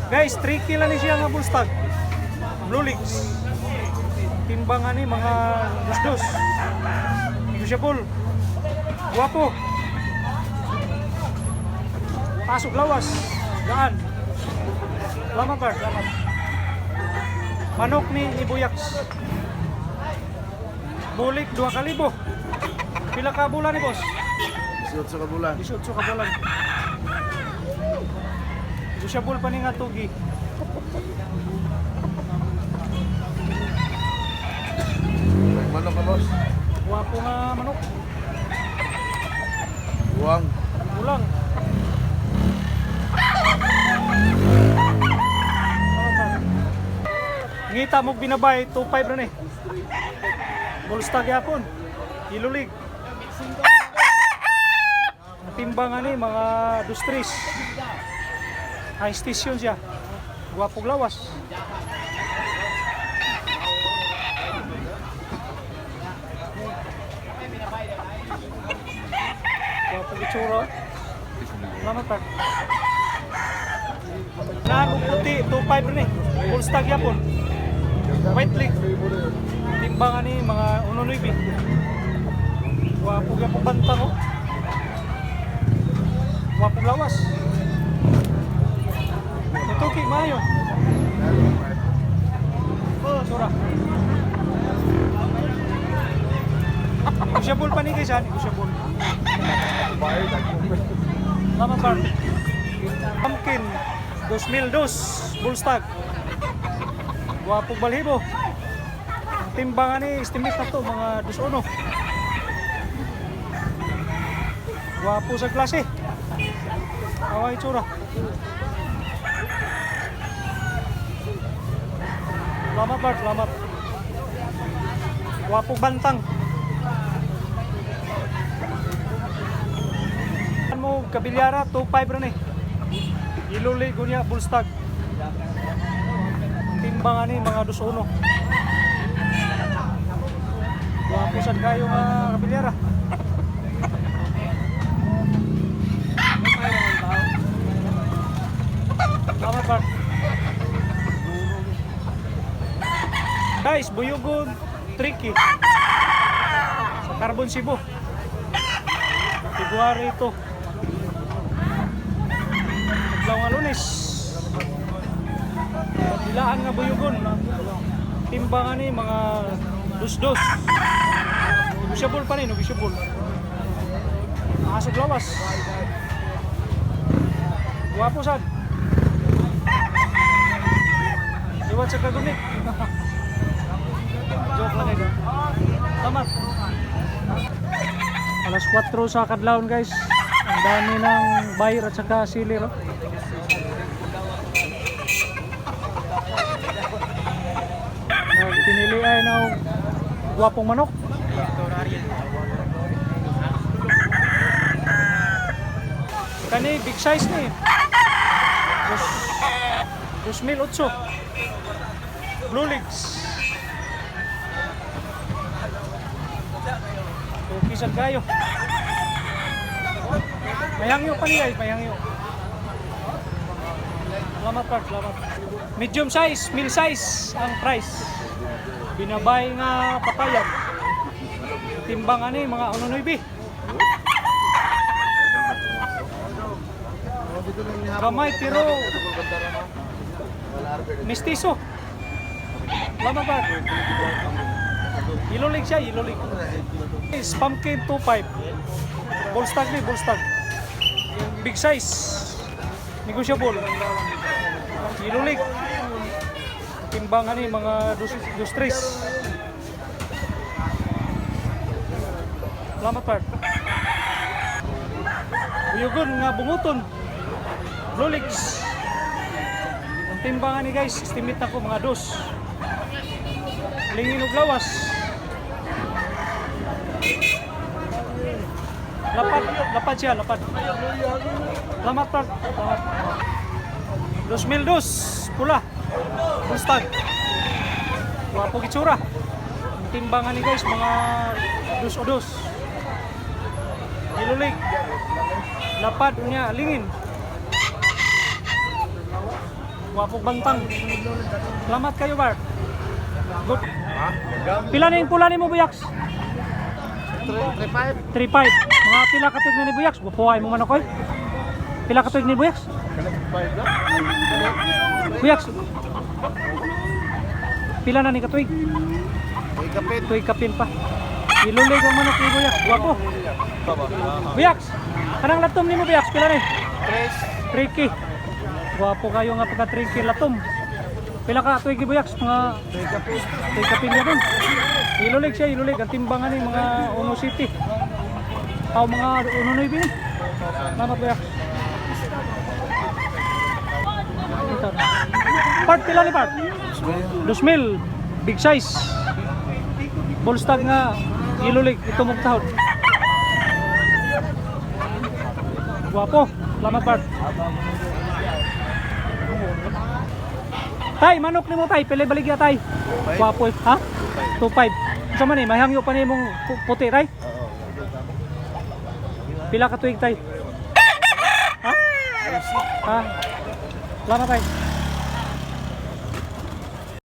Guys, 3 kilo ni siya nga bulstag. Blue Legs. Timbangan ni mga dos-dos. Negotiable. Guwapo. Pasok lawas. Gaan. Salamat Bart. Manok ni Buyaks. Bulik 2,000. Pila ka bulan ni boss? 18 ka bulan. 18 ka bulan. Negotiable pa ni nga tugi. Manok ka boss? Guwapo nga manok. Buwang. Ulang. Ngita mo binabay 2.5 ron eh. Bulstag yapon. Ilulig. Timbangan ni mga dustris. High station siya. Guwapog lawas. Guwapog itsura. Salamat Pat. Nagong puti 2.5 ron eh. Bulstag yapon. White leg. Timbangan ni mga 1.9. Guwapog yapon bantang oh. Guwapog lawas. Tutuki mayo. Oh, sura. Negotiable pa ni guys ha, negotiable. Salamat Bart. Pumpkin 2,002 Bulstag. Guwapog balhibo. Ang timbangan ni estimate na to mga 2.1. Guwapo sa klase. Away itsura. Salamat Bart, salamat. Guwapog bantang. Mo kabilyara 2.5 ron eh. Ilulig niya Bulstag. Timbangan ni mga 2.1. Guwapo sad kayo nga kabilyara. Salamat Bart. Guys, buyugon tricky sa Carbon Cebu. February ito. Paglaw nga Lunes. Dilaan nga buyugon. Timbangan ni mga dos-dos. Negotiable pa rin, negotiable. Asog lawas. Guwapo sad. Iwan sa kagunit. Joke lang ito. Tamat. Alas 4 sa kadlawon guys. Ang dami ng buyer at saka seller. Oh. Pinili ay na guwapong manok. Kani big size ni. 2,008. Blue Legs. Kisan kayo. Mayangyo pa niya, mayangyo. Salamat Bart, salamat. Medium size, meal size ang price. Binabay nga patayan. Timbangan ni mga 1.9. Kamay pero mestizo. Salamat Bart. Ilulig siya, ilulig. Pumpkin 2.5. Bulstag ni, bulstag. Big size. Negotiable. Ilulig. Timbangan ni mga dustris. Salamat Bart. Buyugon nga bunguton. Blue Legs. Ang timbangan ni guys, estimate na ko mga 2. Lingin ug lawas. Lapad siya, lapad. Salamat Bart. Salamat. 2,002 pula. Bulstag. Guwapo gitsura. Ang timbangan ni guys mga 2 Ilulig. Lapad niya lingin. Wapog bangtang. Salamat kayo, Bart. Good. Ha? Pila na yung pula ni mo, Buyaks? 3-5. 3.5. Mga pila ka tuig na ni Buyaks? Bupuhay mo man ako eh. Pila ka tuig ni Buyaks? 5 na? Buyaks. Pila na ni ka tuig? May kapit. Tuig kapin pa. Ilulig ang manok ni Buyaks. Guwapo. Buyaks. Kanang latom ni mo, Buyaks? Pila ni? 3K. Guwapo kayo nga pagka 3K latom. Pila ka tuig ni Buyaks? Mga tuig kapin niya dun. Ilulig siya, ilulig. Ang timbangan ni mga Uno City. Mga Uno Nueve ni. Salamat, Buyaks. Part pila ni Part? 2,000. Big size. Bullstag nga ilulig. Ito mong tahod. Guwapo. Salamat, Part. Tay, manok ni mo tay. Pili baligya tay. Guwapo. Ha? 2.5. Sa man eh, may hangyo pa ni mong puti tay. Pila ka tuig tay? Ha? Ha? Salamat tay.